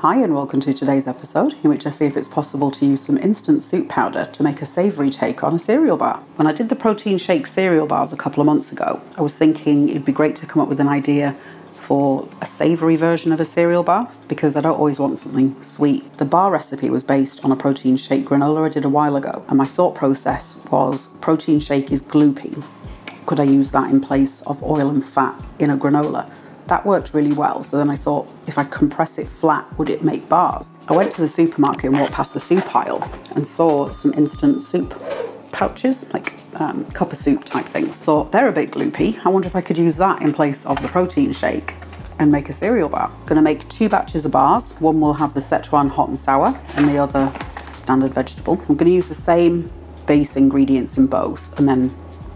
Hi and welcome to today's episode in which I see if it's possible to use some instant soup powder to make a savoury take on a cereal bar. When I did the protein shake cereal bars a couple of months ago, I was thinking it'd be great to come up with an idea for a savoury version of a cereal bar because I don't always want something sweet. The bar recipe was based on a protein shake granola I did a while ago, and my thought process was protein shake is gloopy. Could I use that in place of oil and fat in a granola? That worked really well, so then I thought if I compress it flat, would it make bars? I went to the supermarket and walked past the soup aisle and saw some instant soup pouches, like cup of soup type things. Thought they're a bit gloopy. I wonder if I could use that in place of the protein shake and make a cereal bar. Gonna make 2 batches of bars. One will have the Szechuan hot and sour and the other standard vegetable. I'm gonna use the same base ingredients in both and then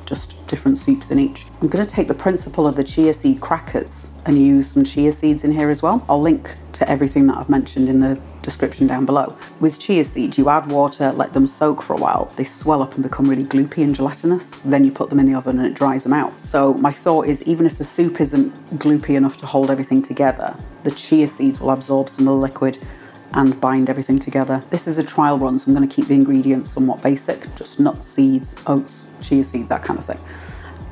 just different soups in each. I'm going to take the principle of the chia seed crackers and use some chia seeds in here as well. I'll link to everything that I've mentioned in the description down below. With chia seeds, you add water, let them soak for a while. They swell up and become really gloopy and gelatinous. Then you put them in the oven and it dries them out. So my thought is even if the soup isn't gloopy enough to hold everything together, the chia seeds will absorb some of the liquid and bind everything together. This is a trial run, so I'm going to keep the ingredients somewhat basic, just nuts, seeds, oats, chia seeds, that kind of thing.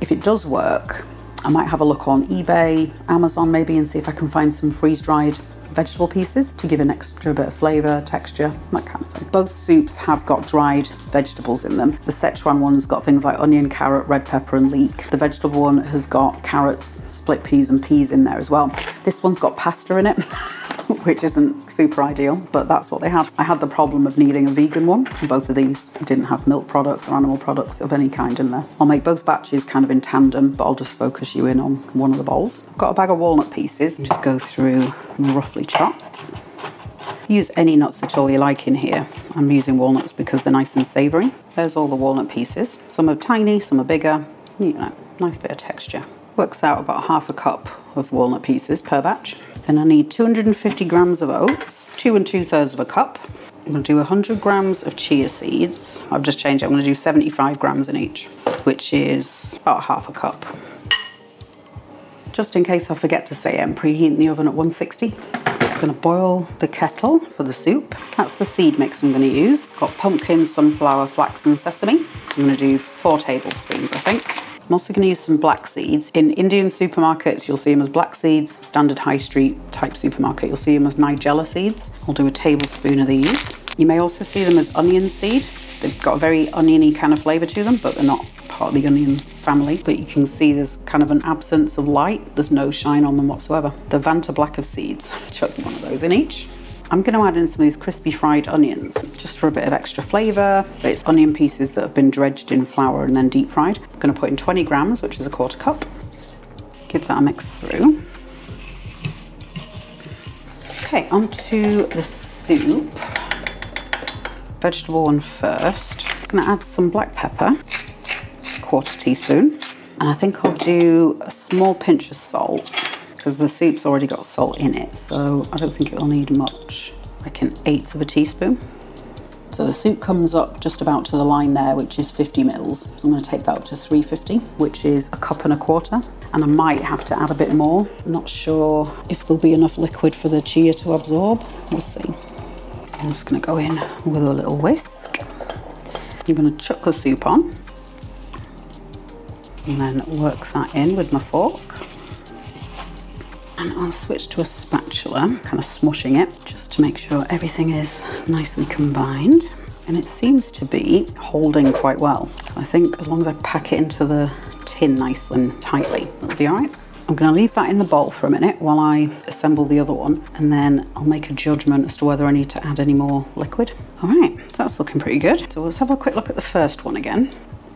If it does work, I might have a look on eBay, Amazon maybe, and see if I can find some freeze-dried vegetable pieces to give an extra bit of flavour, texture, that kind of thing. Both soups have got dried vegetables in them. The Szechuan one's got things like onion, carrot, red pepper and leek. The vegetable one has got carrots, split peas and peas in there as well. This one's got pasta in it. Which isn't super ideal, but that's what they had. I had the problem of needing a vegan one. Both of these didn't have milk products or animal products of any kind in there. I'll make both batches kind of in tandem, but I'll just focus you in on one of the bowls. I've got a bag of walnut pieces. Just go through roughly chopped. Use any nuts at all you like in here. I'm using walnuts because they're nice and savoury. There's all the walnut pieces. Some are tiny, some are bigger. You know, nice bit of texture. Works out about half a cup of walnut pieces per batch. Then I need 250 grams of oats, 2 2/3 of a cup. I'm going to do 100 grams of chia seeds. I've just changed it. I'm going to do 75 grams in each, which is about half a cup. Just in case I forget to say it, I'm preheating the oven at 160. I'm going to boil the kettle for the soup. That's the seed mix I'm going to use. It's got pumpkin, sunflower, flax and sesame. I'm going to do 4 tablespoons, I think. I'm also going to use some black seeds. In Indian supermarkets, you'll see them as black seeds. Standard high street type supermarket, you'll see them as Nigella seeds. I'll do a tablespoon of these. You may also see them as onion seed. They've got a very oniony kind of flavour to them, but they're not part of the onion family. But you can see there's kind of an absence of light. There's no shine on them whatsoever. The Vanta black of seeds. Chuck one of those in each. I'm going to add in some of these crispy fried onions, just for a bit of extra flavour. It's onion pieces that have been dredged in flour and then deep fried. I'm going to put in 20 grams, which is a 1/4 cup. Give that a mix through. Okay, onto the soup. Vegetable one first. I'm going to add some black pepper, 1/4 teaspoon. And I think I'll do a small pinch of salt, because the soup's already got salt in it, so I don't think it'll need much, like an 1/8 of a teaspoon. So the soup comes up just about to the line there, which is 50 mils. So I'm going to take that up to 350, which is a 1/4 cup. And I might have to add a bit more. I'm not sure if there'll be enough liquid for the chia to absorb. We'll see. I'm just going to go in with a little whisk. I'm going to chuck the soup on and then work that in with my fork. And I'll switch to a spatula, kind of smushing it, just to make sure everything is nicely combined. And it seems to be holding quite well. I think as long as I pack it into the tin nice and tightly, that'll be all right. I'm going to leave that in the bowl for a minute while I assemble the other one, and then I'll make a judgment as to whether I need to add any more liquid. All right, so that's looking pretty good. So let's have a quick look at the first one again.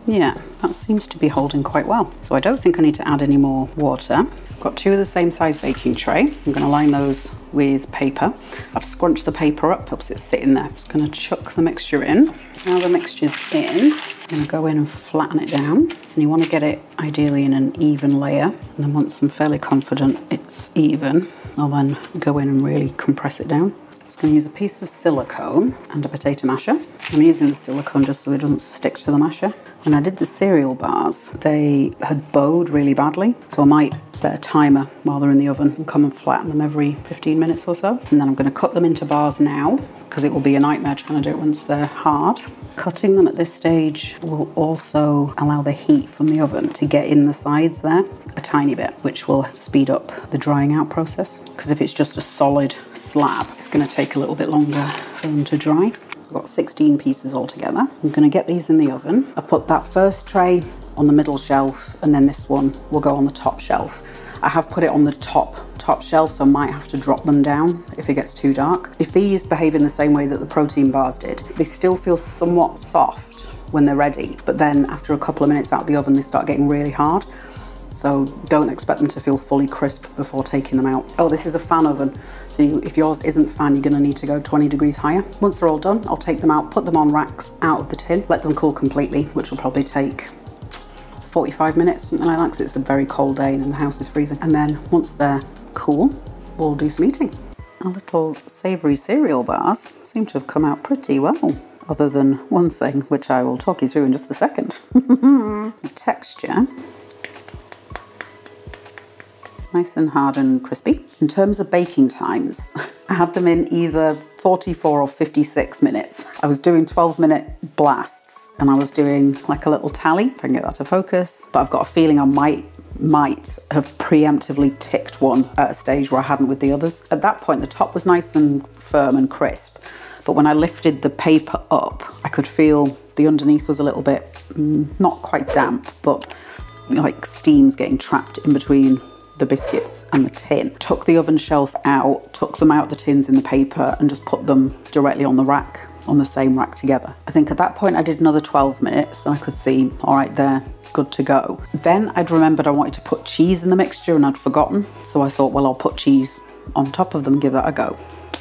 Yeah, that seems to be holding quite well. So I don't think I need to add any more water. I've got 2 of the same size baking tray. I'm going to line those with paper. I've scrunched the paper up, helps it sit in there. Just going to chuck the mixture in. Now the mixture's in, I'm going to go in and flatten it down. And you want to get it ideally in an even layer. And then once I'm fairly confident it's even, I'll then go in and really compress it down. Just going to use a piece of silicone and a potato masher. I'm using the silicone just so it doesn't stick to the masher. When I did the cereal bars, they had bowed really badly, so I might set a timer while they're in the oven and come and flatten them every 15 minutes or so. And then I'm going to cut them into bars now, because it will be a nightmare trying to do it once they're hard. Cutting them at this stage will also allow the heat from the oven to get in the sides there a tiny bit, which will speed up the drying out process. Because if it's just a solid slab, it's going to take a little bit longer for them to dry. I've got 16 pieces altogether. I'm going to get these in the oven. I've put that first tray on the middle shelf, and then this one will go on the top shelf. I have put it on the top shelf, so I might have to drop them down if it gets too dark. If these behave in the same way that the protein bars did, they still feel somewhat soft when they're ready, but then after a couple of minutes out of the oven, they start getting really hard. So don't expect them to feel fully crisp before taking them out. Oh, this is a fan oven. So if yours isn't fan, you're gonna need to go 20 degrees higher. Once they're all done, I'll take them out, put them on racks out of the tin, let them cool completely, which will probably take 45 minutes, something like that, because it's a very cold day and the house is freezing. And then once they're cool, we'll do some eating. Our little savoury cereal bars seem to have come out pretty well, other than one thing, which I will talk you through in just a second. The texture. Nice and hard and crispy. In terms of baking times, I had them in either 44 or 56 minutes. I was doing 12-minute blasts and I was doing like a little tally, if I can get that to focus. But I've got a feeling I might have preemptively ticked one at a stage where I hadn't with the others. At that point, the top was nice and firm and crisp. But when I lifted the paper up, I could feel the underneath was a little bit, not quite damp, but like steam's getting trapped in between the biscuits and the tin. Took the oven shelf out, took them out the tins in the paper and just put them directly on the rack, on the same rack together. I think at that point I did another 12 minutes and I could see, all right, they're good to go. Then I'd remembered I wanted to put cheese in the mixture and I'd forgotten. So I thought, well, I'll put cheese on top of them, give that a go.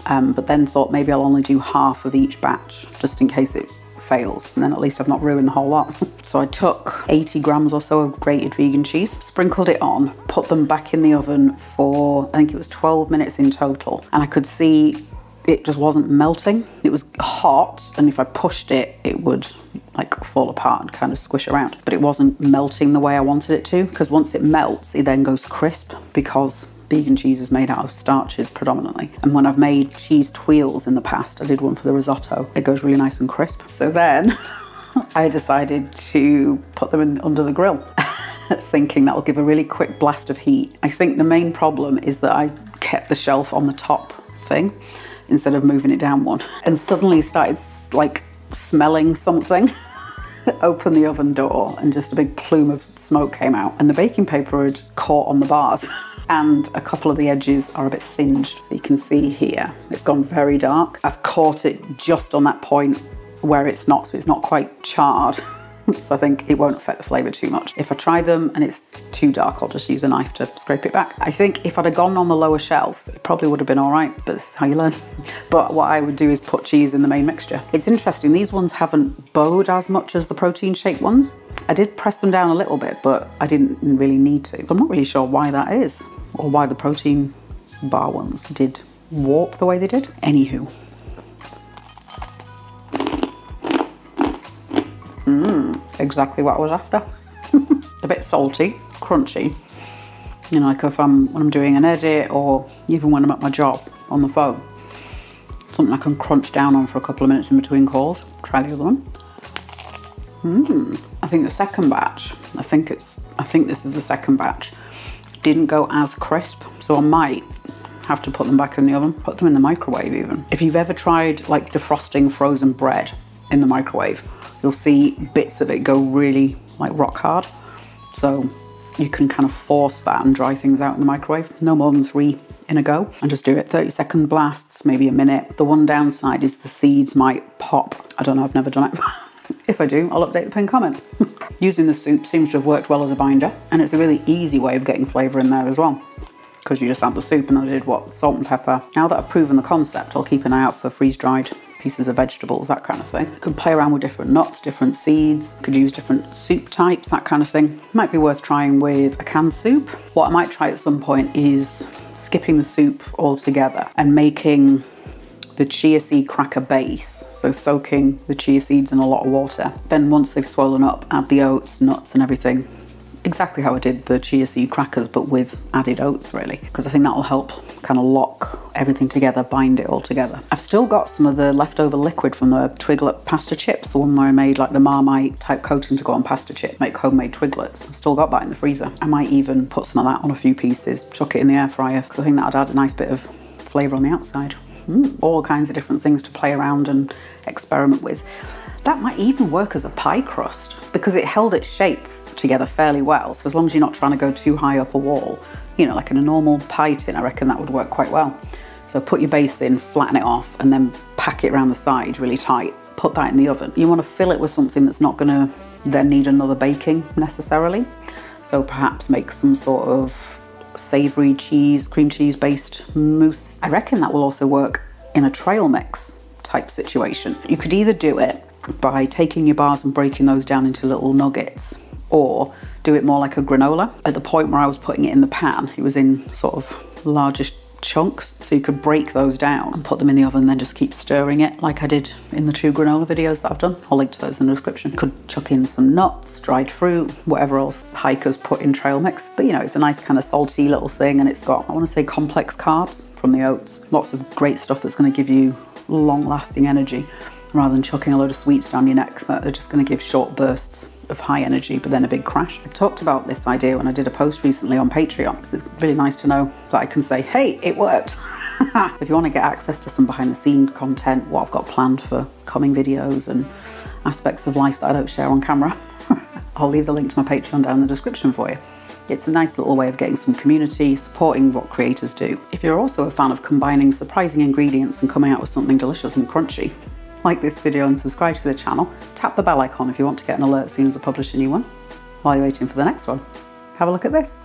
But then thought maybe I'll only do half of each batch just in case it fails, and then at least I've not ruined the whole lot. So I took 80 grams or so of grated vegan cheese, sprinkled it on, put them back in the oven for, I think it was 12 minutes in total. And I could see it just wasn't melting. It was hot, and if I pushed it, it would like fall apart and kind of squish around. But it wasn't melting the way I wanted it to, because once it melts, it then goes crisp, because vegan cheese is made out of starches predominantly. And when I've made cheese tuiles in the past, I did one for the risotto, it goes really nice and crisp. So then I decided to put them in under the grill, thinking that will give a really quick blast of heat. I think the main problem is that I kept the shelf on the top thing instead of moving it down one, and suddenly started like smelling something. Opened the oven door and just a big plume of smoke came out, and the baking paper had caught on the bars. And a couple of the edges are a bit singed. So you can see here, it's gone very dark. I've caught it just on that point where it's not, so it's not quite charred. So I think it won't affect the flavour too much. If I try them and it's too dark, I'll just use a knife to scrape it back. I think if I'd have gone on the lower shelf, it probably would have been all right, but this is how you learn. But what I would do is put cheese in the main mixture. It's interesting, these ones haven't bowed as much as the protein shake ones. I did press them down a little bit, but I didn't really need to. I'm not really sure why that is, or why the protein bar ones did warp the way they did. Anywho. Exactly what I was after. A bit salty, crunchy. You know, like when I'm doing an edit, or even when I'm at my job on the phone. Something I can crunch down on for a couple of minutes in between calls. Try the other one. I think the second batch, I think this is the second batch, didn't go as crisp, so I might have to put them back in the oven, put them in the microwave even. If you've ever tried like defrosting frozen bread in the microwave, you'll see bits of it go really like rock hard. So you can kind of force that and dry things out in the microwave, no more than 3 in a go, and just do it 30-second blasts, maybe a minute. The one downside is the seeds might pop. I don't know, I've never done it. If I do, I'll update the pinned comment. Using the soup seems to have worked well as a binder, and it's a really easy way of getting flavour in there as well, because you just add the soup, and I did what? Salt and pepper. Now that I've proven the concept, I'll keep an eye out for freeze-dried pieces of vegetables, that kind of thing. You could play around with different nuts, different seeds, could use different soup types, that kind of thing. Might be worth trying with a canned soup. What I might try at some point is skipping the soup altogether and making the chia seed cracker base, so soaking the chia seeds in a lot of water. Then once they've swollen up, add the oats, nuts and everything. Exactly how I did the chia seed crackers, but with added oats really, because I think that will help kind of lock everything together, bind it all together. I've still got some of the leftover liquid from the Twiglet pasta chips, the one where I made like the Marmite type coating to go on pasta chip, make homemade Twiglets. I've still got that in the freezer. I might even put some of that on a few pieces, chuck it in the air fryer, because I think that'd add a nice bit of flavour on the outside. All kinds of different things to play around and experiment with. That might even work as a pie crust because it held its shape together fairly well. So as long as you're not trying to go too high up a wall, you know, like in a normal pie tin, I reckon that would work quite well. So put your base in, flatten it off, and then pack it around the sides really tight. Put that in the oven. You want to fill it with something that's not going to then need another baking necessarily. So perhaps make some sort of savoury cheese, cream cheese based mousse. I reckon that will also work in a trail mix type situation. You could either do it by taking your bars and breaking those down into little nuggets, or do it more like a granola. At the point where I was putting it in the pan, it was in sort of larger chunks, so you could break those down and put them in the oven and then just keep stirring it like I did in the 2 granola videos that I've done. I'll link to those in the description. You could chuck in some nuts, dried fruit, whatever else hikers put in trail mix. But you know, it's a nice kind of salty little thing, and it's got, I want to say, complex carbs from the oats. Lots of great stuff that's going to give you long-lasting energy rather than chucking a load of sweets down your neck that are just going to give short bursts of high energy but then a big crash. I talked about this idea when I did a post recently on Patreon, so it's really nice to know that I can say, hey, it worked. If you want to get access to some behind the scenes content, what I've got planned for coming videos and aspects of life that I don't share on camera, I'll leave the link to my Patreon down in the description for you. It's a nice little way of getting some community, supporting what creators do. If you're also a fan of combining surprising ingredients and coming out with something delicious and crunchy, like this video and subscribe to the channel. Tap the bell icon if you want to get an alert as soon as I publish a new one. While you're waiting for the next one, have a look at this.